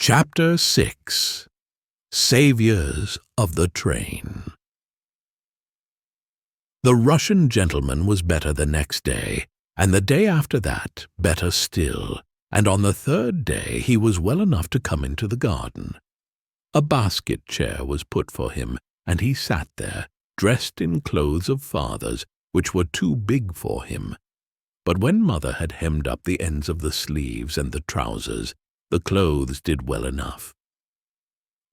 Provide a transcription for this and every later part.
Chapter 6 Saviors of the Train. The Russian gentleman was better the next day, and the day after that better still, and on the third day he was well enough to come into the garden. A basket chair was put for him, and he sat there, dressed in clothes of father's, which were too big for him. But when mother had hemmed up the ends of the sleeves and the trousers, the clothes did well enough.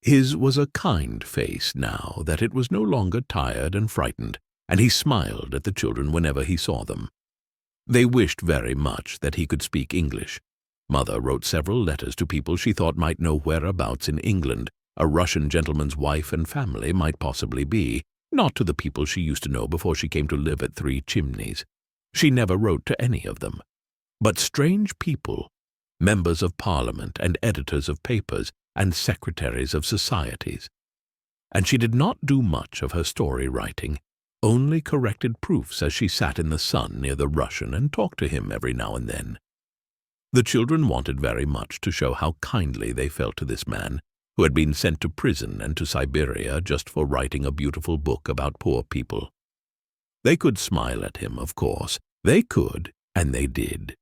His was a kind face now that it was no longer tired and frightened, and he smiled at the children whenever he saw them. They wished very much that he could speak English. Mother wrote several letters to people she thought might know whereabouts in England a Russian gentleman's wife and family might possibly be, not to the people she used to know before she came to live at Three Chimneys. She never wrote to any of them. But strange people, members of Parliament and editors of papers and secretaries of societies. And she did not do much of her story writing, only corrected proofs as she sat in the sun near the Russian and talked to him every now and then. The children wanted very much to show how kindly they felt to this man, who had been sent to prison and to Siberia just for writing a beautiful book about poor people. They could smile at him, of course. They could, and they did.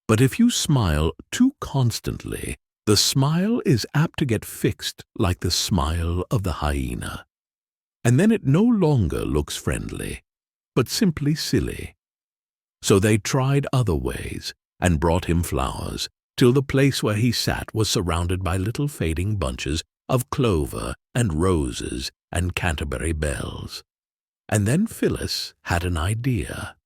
But if you smile too constantly, the smile is apt to get fixed like the smile of the hyena. And then it no longer looks friendly, but simply silly. So they tried other ways, and brought him flowers, till the place where he sat was surrounded by little fading bunches of clover and roses and Canterbury bells. And then Phyllis had an idea.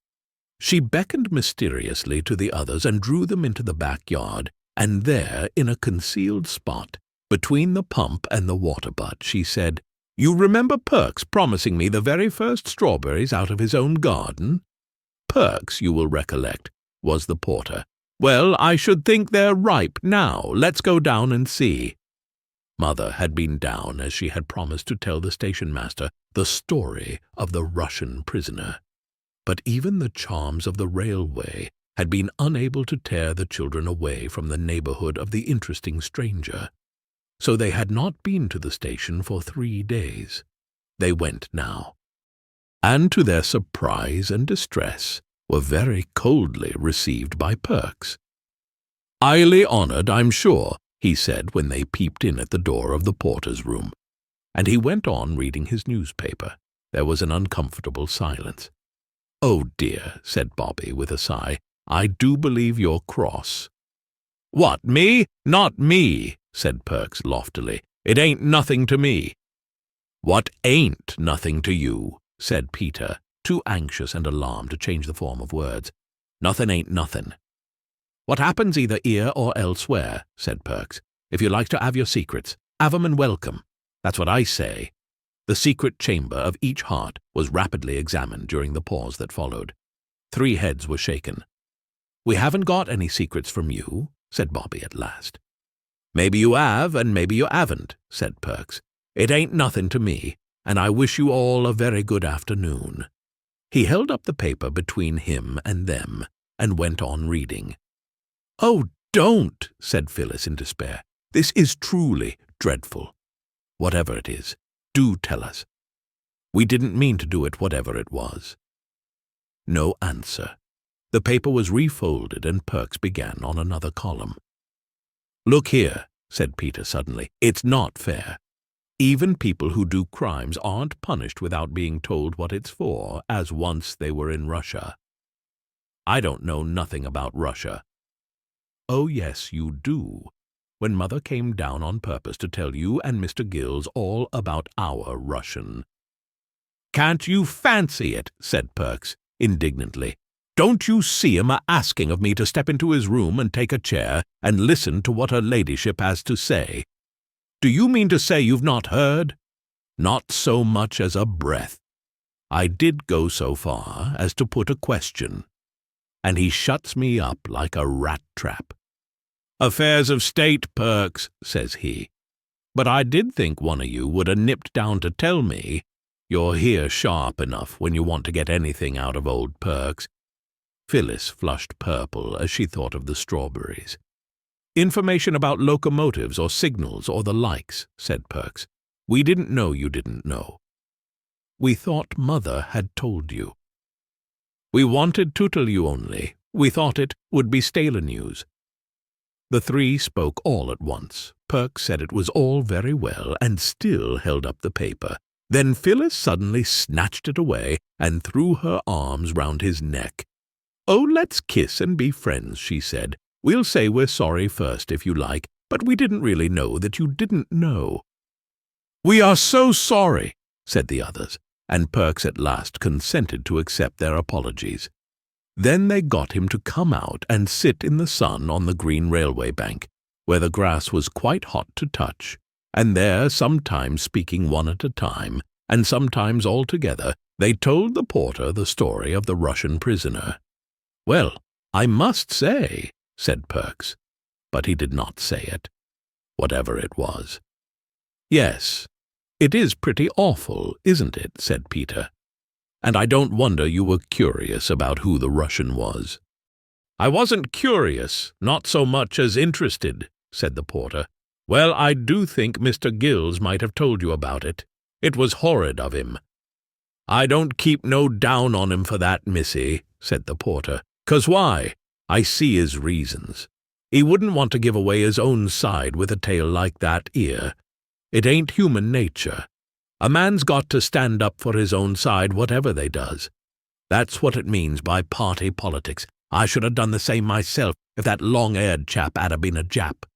She beckoned mysteriously to the others and drew them into the backyard, and there, in a concealed spot, between the pump and the water butt, she said, "You remember Perks promising me the very first strawberries out of his own garden?" Perks, you will recollect, was the porter. "Well, I should think they're ripe now. Let's go down and see." Mother had been down, as she had promised to tell the station-master the story of the Russian prisoner. But even the charms of the railway had been unable to tear the children away from the neighborhood of the interesting stranger. So they had not been to the station for 3 days. They went now, and to their surprise and distress were very coldly received by Perks. "Highly honored, I'm sure," he said when they peeped in at the door of the porter's room. And he went on reading his newspaper. There was an uncomfortable silence. "Oh dear," said Bobby with a sigh, "I do believe you're cross." "What, me? Not me," said Perks loftily. "It ain't nothing to me." "What ain't nothing to you?" said Peter, too anxious and alarmed to change the form of words. "Nothing ain't nothing." "What happens either here or elsewhere," said Perks. "If you like to have your secrets, have 'em and welcome. That's what I say." The secret chamber of each heart was rapidly examined during the pause that followed. 3 heads were shaken. "We haven't got any secrets from you," said Bobby at last. "Maybe you have, and maybe you haven't," said Perks. "It ain't nothing to me, and I wish you all a very good afternoon." He held up the paper between him and them, and went on reading. "Oh, don't," said Phyllis in despair. "This is truly dreadful. Whatever it is, do tell us. We didn't mean to do it, whatever it was." No answer. The paper was refolded, and Perks began on another column. "Look here," said Peter suddenly, "it's not fair. Even people who do crimes aren't punished without being told what it's for, as once they were in Russia." "I don't know nothing about Russia." "Oh, yes, you do. When Mother came down on purpose to tell you and Mr. Gills all about our Russian." "Can't you fancy it?" said Perks indignantly. "Don't you see him a-asking of me to step into his room and take a chair and listen to what her ladyship has to say? Do you mean to say you've not heard? Not so much as a breath. I did go so far as to put a question, and he shuts me up like a rat-trap. 'Affairs of state, Perks,' says he. 'But I did think one of you would have nipped down to tell me. You're here sharp enough when you want to get anything out of old Perks.'" Phyllis flushed purple as she thought of the strawberries. Information about locomotives or signals or the likes, said Perks. We didn't know you didn't know. We thought Mother had told you. We wanted to tell you only. We thought it would be stale news. The three spoke all at once. Perks said it was all very well and still held up the paper. Then Phyllis suddenly snatched it away and threw her arms round his neck. "Oh, let's kiss and be friends," she said. "We'll say we're sorry first if you like, but we didn't really know that you didn't know." "We are so sorry," said the others, and Perks at last consented to accept their apologies. Then they got him to come out and sit in the sun on the green railway bank, where the grass was quite hot to touch, and there, sometimes speaking one at a time, and sometimes all together, they told the porter the story of the Russian prisoner. "Well, I must say," said Perks, but he did not say it, whatever it was. "Yes, it is pretty awful, isn't it?" said Peter. "And I don't wonder you were curious about who the Russian was." "I wasn't curious, not so much as interested," said the porter. "Well, I do think Mr. Gills might have told you about it. It was horrid of him." "I don't keep no down on him for that, missy," said the porter. "'Cause why? I see his reasons. He wouldn't want to give away his own side with a tale like that 'ere. It ain't human nature. A man's got to stand up for his own side whatever they does. That's what it means by party politics. I should have done the same myself if that long-haired chap had been a Jap."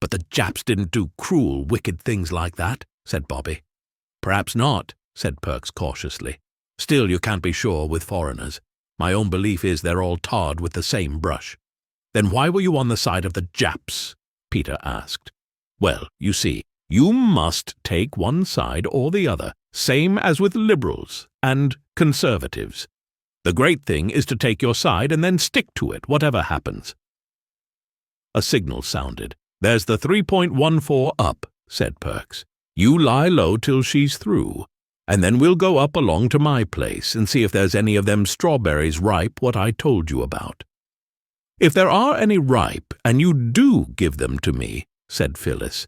"But the Japs didn't do cruel, wicked things like that," said Bobby. "Perhaps not," said Perks cautiously. "Still, you can't be sure with foreigners. My own belief is they're all tarred with the same brush." "Then why were you on the side of the Japs?" Peter asked. "Well, you see, you must take one side or the other, same as with liberals and conservatives. The great thing is to take your side and then stick to it, whatever happens." A signal sounded. "There's the 3.14 up," said Perks. "You lie low till she's through, and then we'll go up along to my place and see if there's any of them strawberries ripe what I told you about." "If there are any ripe, and you do give them to me," said Phyllis,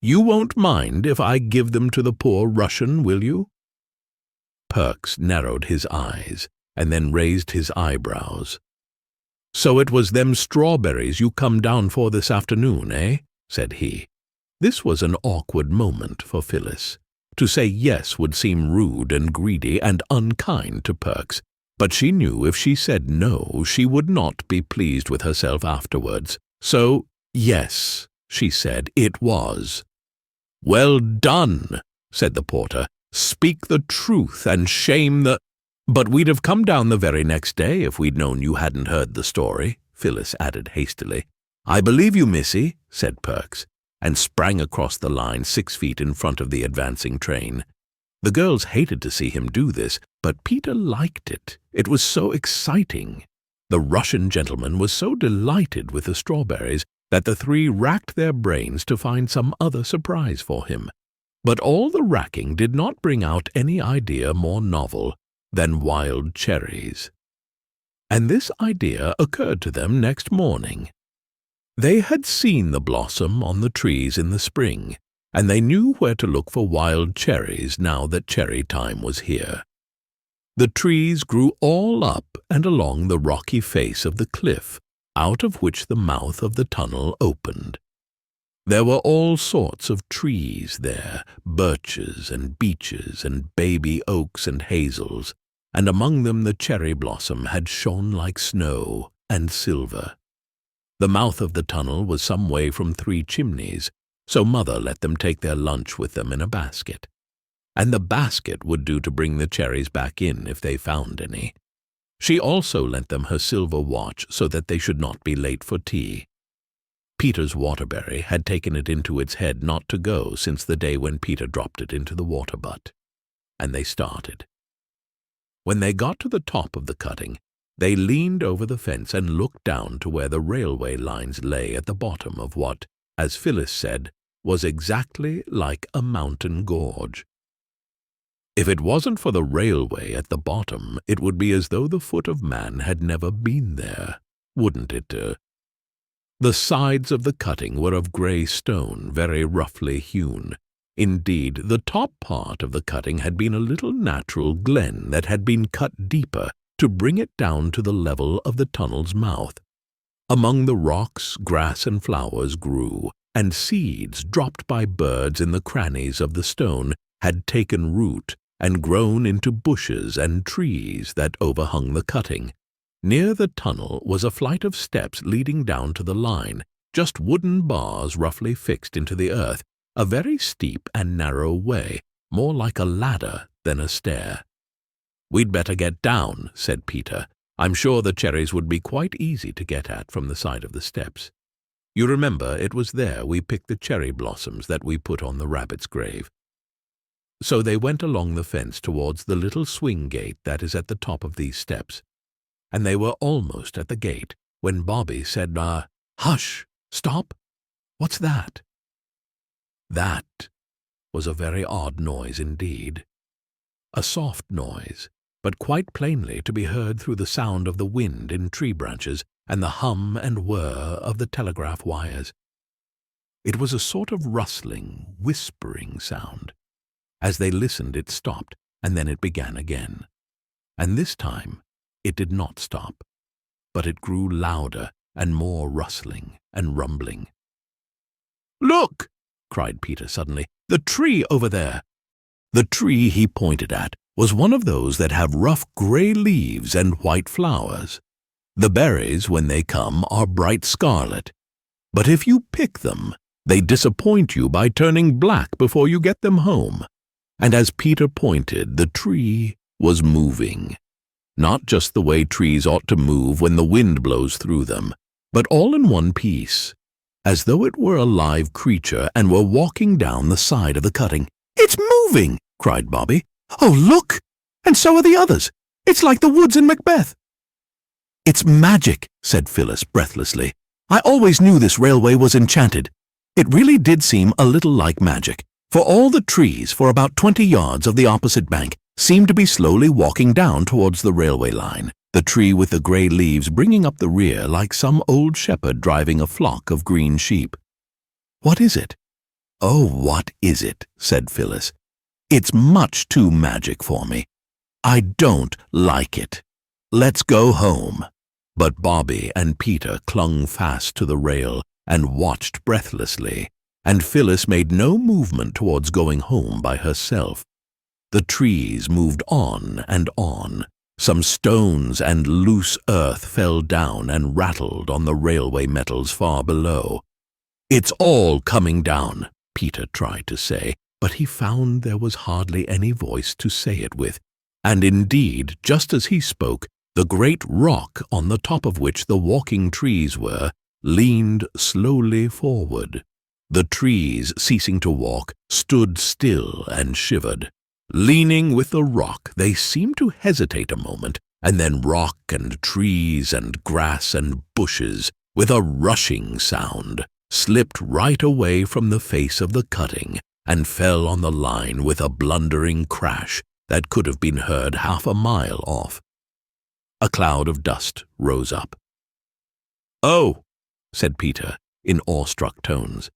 "you won't mind if I give them to the poor Russian, will you?" Perks narrowed his eyes, and then raised his eyebrows. "So it was them strawberries you come down for this afternoon, eh?" said he. This was an awkward moment for Phyllis. To say yes would seem rude and greedy and unkind to Perks, but she knew if she said no, she would not be pleased with herself afterwards. So, yes, she said, it was. "Well done," said the porter. "Speak the truth and shame the—" "But we'd have come down the very next day if we'd known you hadn't heard the story," Phyllis added hastily. "I believe you, missy," said Perks, and sprang across the line 6 feet in front of the advancing train. The girls hated to see him do this, but Peter liked it. It was so exciting. The Russian gentleman was so delighted with the strawberries that the three racked their brains to find some other surprise for him. But all the racking did not bring out any idea more novel than wild cherries. And this idea occurred to them next morning. They had seen the blossom on the trees in the spring, and they knew where to look for wild cherries now that cherry time was here. The trees grew all up and along the rocky face of the cliff, out of which the mouth of the tunnel opened. There were all sorts of trees there, birches and beeches and baby oaks and hazels, and among them the cherry blossom had shone like snow and silver. The mouth of the tunnel was some way from 3 chimneys, so Mother let them take their lunch with them in a basket. And the basket would do to bring the cherries back in if they found any. She also lent them her silver watch so that they should not be late for tea. Peter's waterberry had taken it into its head not to go since the day when Peter dropped it into the water butt. And they started. When they got to the top of the cutting, they leaned over the fence and looked down to where the railway lines lay at the bottom of what, as Phyllis said, was exactly like a mountain gorge. If it wasn't for the railway at the bottom, it would be as though the foot of man had never been there, wouldn't it? The sides of the cutting were of grey stone, very roughly hewn. Indeed, the top part of the cutting had been a little natural glen that had been cut deeper to bring it down to the level of the tunnel's mouth. Among the rocks, grass and flowers grew, and seeds dropped by birds in the crannies of the stone had taken root and grown into bushes and trees that overhung the cutting. Near the tunnel was a flight of steps leading down to the line, just wooden bars roughly fixed into the earth, a very steep and narrow way, more like a ladder than a stair. "We'd better get down," said Peter. "I'm sure the cherries would be quite easy to get at from the side of the steps. You remember it was there we picked the cherry blossoms that we put on the rabbit's grave." So they went along the fence towards the little swing gate that is at the top of these steps, and they were almost at the gate when Bobby said, "Hush! Stop! What's that?" That was a very odd noise indeed. A soft noise, but quite plainly to be heard through the sound of the wind in tree branches and the hum and whir of the telegraph wires. It was a sort of rustling, whispering sound. As they listened, it stopped, and then it began again. And this time it did not stop, but it grew louder and more rustling and rumbling. "Look!" cried Peter suddenly. "The tree over there!" The tree he pointed at was one of those that have rough grey leaves and white flowers. The berries, when they come, are bright scarlet, but if you pick them, they disappoint you by turning black before you get them home. And as Peter pointed, the tree was moving. Not just the way trees ought to move when the wind blows through them, but all in one piece, as though it were a live creature and were walking down the side of the cutting. "It's moving!" cried Bobby. "Oh, look! And so are the others. It's like the woods in Macbeth." "It's magic," said Phyllis breathlessly. "I always knew this railway was enchanted. It really did seem a little like magic, for all the trees for about 20 yards of the opposite bank seemed to be slowly walking down towards the railway line, the tree with the grey leaves bringing up the rear like some old shepherd driving a flock of green sheep." "What is it?" "Oh, what is it?" said Phyllis. "It's much too magic for me. I don't like it. Let's go home." But Bobby and Peter clung fast to the rail and watched breathlessly, and Phyllis made no movement towards going home by herself. The trees moved on and on. Some stones and loose earth fell down and rattled on the railway metals far below. "It's all coming down," Peter tried to say, but he found there was hardly any voice to say it with, and indeed, just as he spoke, the great rock on the top of which the walking trees were leaned slowly forward. The trees, ceasing to walk, stood still and shivered. Leaning with the rock, they seemed to hesitate a moment, and then rock and trees and grass and bushes, with a rushing sound, slipped right away from the face of the cutting and fell on the line with a blundering crash that could have been heard half a mile off. A cloud of dust rose up. "Oh," said Peter, in awestruck tones,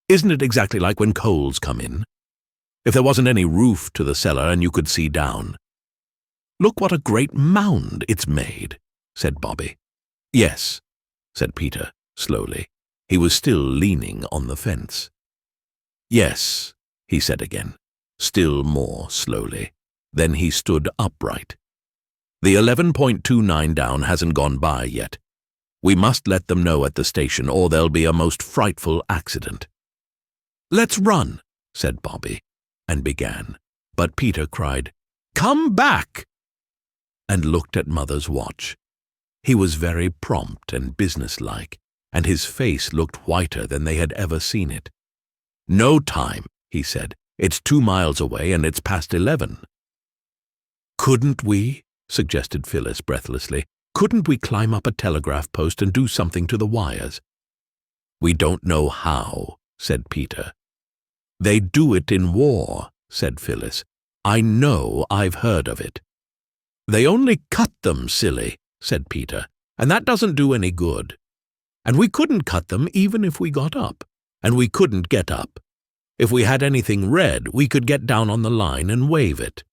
"isn't it exactly like when coals come in? If there wasn't any roof to the cellar and you could see down." "Look what a great mound it's made," said Bobby. "Yes," said Peter, slowly. He was still leaning on the fence. "Yes," he said again, still more slowly. Then he stood upright. "The 11.29 down hasn't gone by yet. We must let them know at the station, or there'll be a most frightful accident." "Let's run," said Bobby, and began. But Peter cried, "Come back!" and looked at Mother's watch. He was very prompt and businesslike, and his face looked whiter than they had ever seen it. "No time," he said. "It's 2 miles away, and it's past 11. "Couldn't we?" suggested Phyllis breathlessly. "Couldn't we climb up a telegraph post and do something to the wires?" "We don't know how," said Peter. "They do it in war," said Phyllis. "I know, I've heard of it." "They only cut them, silly," said Peter, "and that doesn't do any good." and we couldn't cut them even if we got up, and we couldn't get up. If we had anything red, we could get down on the line and wave it.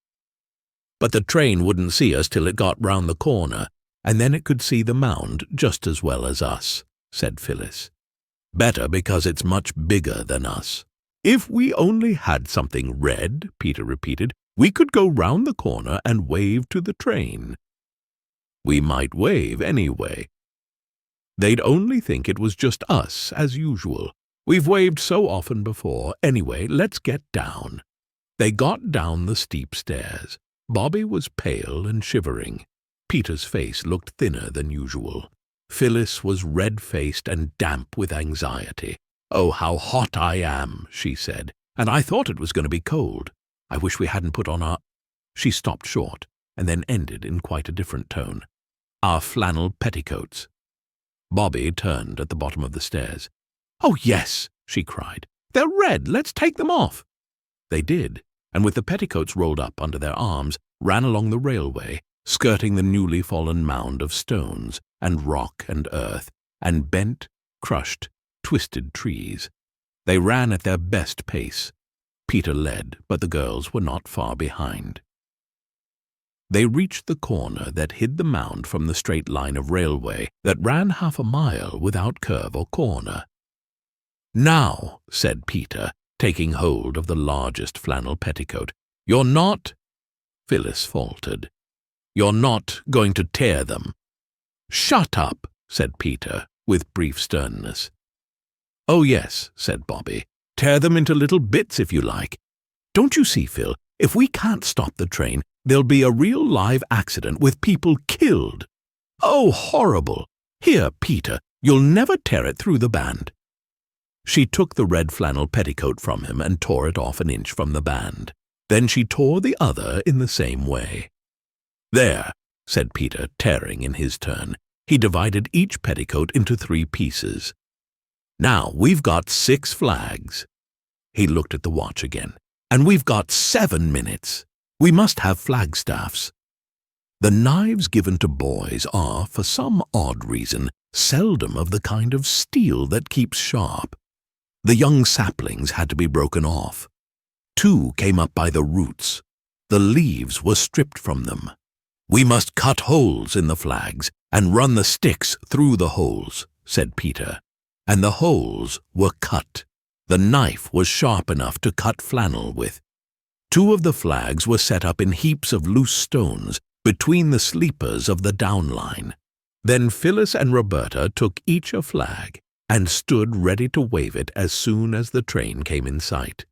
But the train wouldn't see us till it got round the corner, and then it could see the mound just as well as us," said Phyllis. "Better because it's much bigger than us." "If we only had something red," Peter repeated, "we could go round the corner and wave to the train." "We might wave anyway. They'd only think it was just us, as usual. We've waved so often before. Anyway, let's get down." They got down the steep stairs. Bobby was pale and shivering. Peter's face looked thinner than usual. Phyllis was red-faced and damp with anxiety. "Oh, how hot I am," she said, "and I thought it was going to be cold. I wish we hadn't put on our—" She stopped short, and then ended in quite a different tone. "Our flannel petticoats." Bobby turned at the bottom of the stairs. "Oh, yes," she cried. "They're red. Let's take them off." They did, and with the petticoats rolled up under their arms, ran along the railway, skirting the newly fallen mound of stones and rock and earth, and bent, crushed, twisted trees. They ran at their best pace. Peter led, but the girls were not far behind. They reached the corner that hid the mound from the straight line of railway that ran half a mile without curve or corner. "Now," said Peter, taking hold of the largest flannel petticoat, "you're not—" Phyllis faltered. "You're not going to tear them." "Shut up," said Peter, with brief sternness. "Oh, yes," said Bobby. "Tear them into little bits if you like. Don't you see, Phil, if we can't stop the train, there'll be a real live accident with people killed. Oh, horrible! Here, Peter, you'll never tear it through the band." She took the red flannel petticoat from him and tore it off an inch from the band. Then she tore the other in the same way. "There," said Peter, tearing in his turn. He divided each petticoat into 3 pieces. "Now we've got 6 flags." He looked at the watch again. "And we've got 7 minutes. We must have flagstaffs." The knives given to boys are, for some odd reason, seldom of the kind of steel that keeps sharp. The young saplings had to be broken off. 2 came up by the roots. The leaves were stripped from them. "We must cut holes in the flags and run the sticks through the holes," said Peter. And the holes were cut. The knife was sharp enough to cut flannel with. 2 of the flags were set up in heaps of loose stones between the sleepers of the down line. Then Phyllis and Roberta took each a flag and stood ready to wave it as soon as the train came in sight.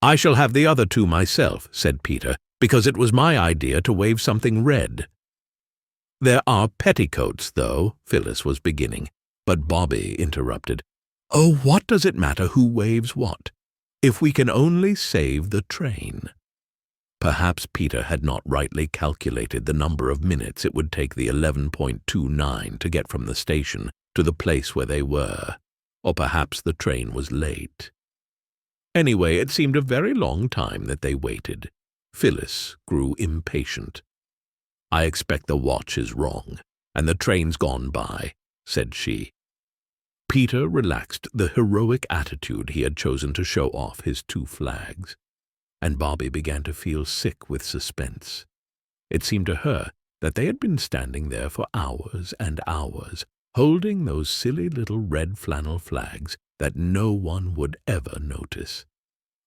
"I shall have the other 2 myself," said Peter, "because it was my idea to wave something red." "There are petticoats, though," Phyllis was beginning, but Bobby interrupted. "Oh, what does it matter who waves what, if we can only save the train?" Perhaps Peter had not rightly calculated the number of minutes it would take the 11.29 to get from the station to the place where they were, or perhaps the train was late. Anyway, it seemed a very long time that they waited. Phyllis grew impatient. "I expect the watch is wrong, and the train's gone by," said she. Peter relaxed the heroic attitude he had chosen to show off his 2 flags, and Bobby began to feel sick with suspense. It seemed to her that they had been standing there for hours and hours, holding those silly little red flannel flags that no one would ever notice.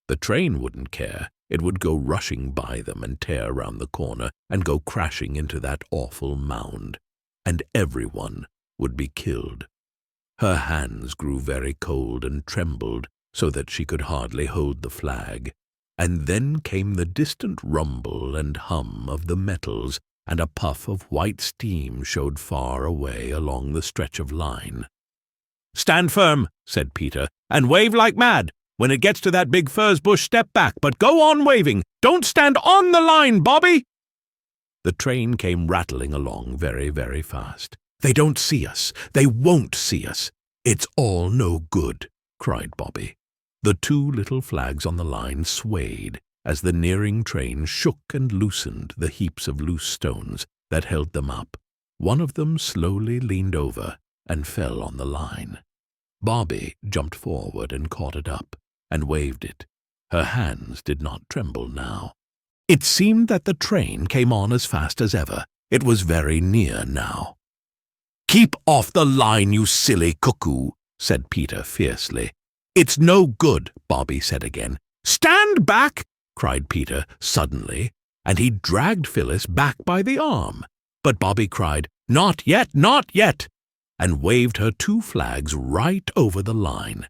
The train wouldn't care. It would go rushing by them and tear round the corner and go crashing into that awful mound, and everyone would be killed. Her hands grew very cold and trembled so that she could hardly hold the flag, and then came the distant rumble and hum of the metals, and a puff of white steam showed far away along the stretch of line. "Stand firm," said Peter, "and wave like mad. When it gets to that big furze bush, step back, but go on waving. Don't stand on the line, Bobby!" The train came rattling along very, very fast. "They don't see us. They won't see us. It's all no good," cried Bobby. The 2 little flags on the line swayed as the nearing train shook and loosened the heaps of loose stones that held them up. One of them slowly leaned over and fell on the line. Bobby jumped forward and caught it up, and waved it. Her hands did not tremble now. It seemed that the train came on as fast as ever. It was very near now. "Keep off the line, you silly cuckoo," said Peter fiercely. "It's no good," Bobby said again. "Stand back!" cried Peter suddenly, and he dragged Phyllis back by the arm. But Bobby cried, "Not yet, not yet!" and waved her 2 flags right over the line.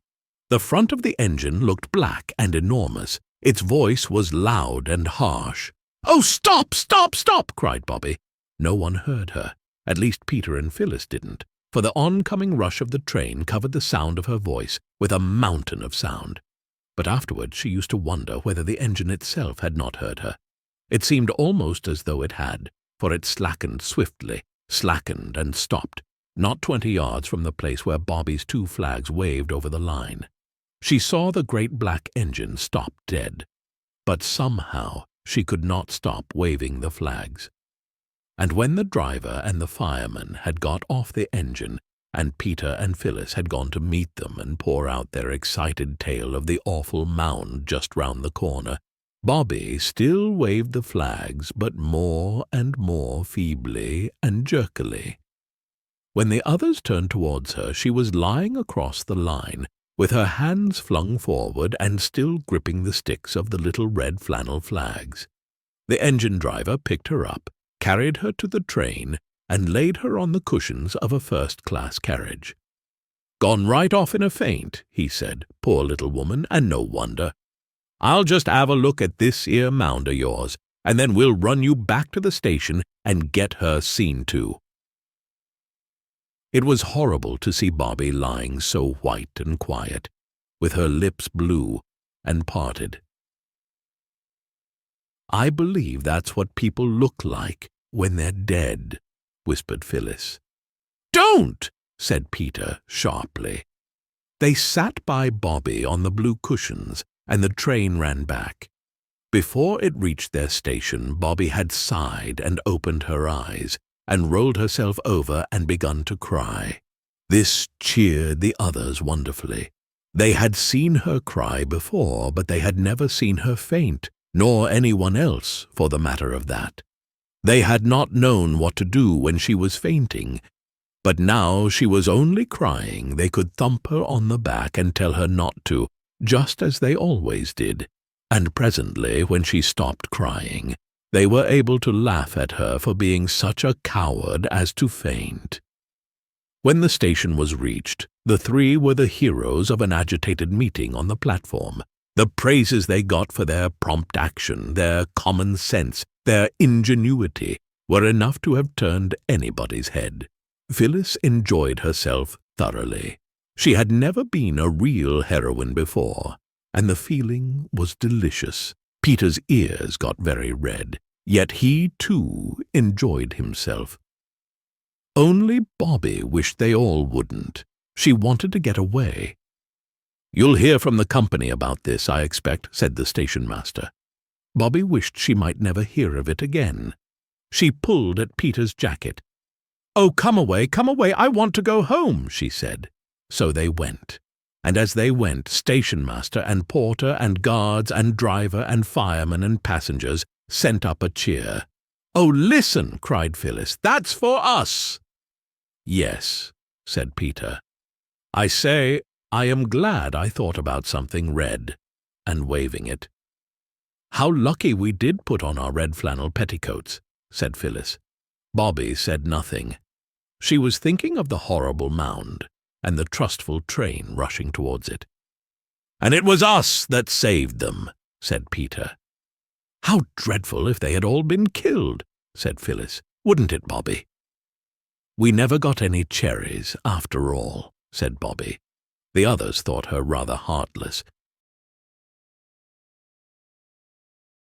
The front of the engine looked black and enormous. Its voice was loud and harsh. "Oh, stop, stop, stop!" cried Bobby. No one heard her. At least Peter and Phyllis didn't, for the oncoming rush of the train covered the sound of her voice with a mountain of sound. But afterward she used to wonder whether the engine itself had not heard her. It seemed almost as though it had, for it slackened swiftly, slackened and stopped, not 20 yards from the place where Bobby's 2 flags waved over the line. She saw the great black engine stop dead, but somehow she could not stop waving the flags. And when the driver and the fireman had got off the engine, and Peter and Phyllis had gone to meet them and pour out their excited tale of the awful mound just round the corner, Bobby still waved the flags, but more and more feebly and jerkily. When the others turned towards her, she was lying across the line, with her hands flung forward and still gripping the sticks of the little red flannel flags. The engine driver picked her up, carried her to the train, and laid her on the cushions of a first-class carriage. "Gone right off in a faint," he said, "poor little woman, and no wonder. I'll just have a look at this 'ere mound of yours, and then we'll run you back to the station and get her seen to." It was horrible to see Bobby lying so white and quiet, with her lips blue and parted. "I believe that's what people look like when they're dead," whispered Phyllis. "Don't!" said Peter sharply. They sat by Bobby on the blue cushions, and the train ran back. Before it reached their station, Bobby had sighed and opened her eyes, and rolled herself over and begun to cry. This cheered the others wonderfully. They had seen her cry before, but they had never seen her faint, nor anyone else, for the matter of that. They had not known what to do when she was fainting, but now she was only crying they could thump her on the back and tell her not to, just as they always did, and presently, when she stopped crying, they were able to laugh at her for being such a coward as to faint. When the station was reached, the 3 were the heroes of an agitated meeting on the platform. The praises they got for their prompt action, their common sense, their ingenuity, were enough to have turned anybody's head. Phyllis enjoyed herself thoroughly. She had never been a real heroine before, and the feeling was delicious. Peter's ears got very red, yet he, too, enjoyed himself. Only Bobby wished they all wouldn't. She wanted to get away. "You'll hear from the company about this, I expect," said the station-master. Bobby wished she might never hear of it again. She pulled at Peter's jacket. "Oh, come away, I want to go home," she said. So they went. And as they went, station-master and porter and guards and driver and fireman and passengers sent up a cheer. "Oh, listen," cried Phyllis, "that's for us." "Yes," said Peter. "I say, I am glad I thought about something red," and waving it. "How lucky we did put on our red flannel petticoats," said Phyllis. Bobby said nothing. She was thinking of the horrible mound, and the trustful train rushing towards it. "And it was us that saved them," said Peter. "How dreadful if they had all been killed," said Phyllis. "Wouldn't it, Bobby?" "We never got any cherries, after all," said Bobby. The others thought her rather heartless,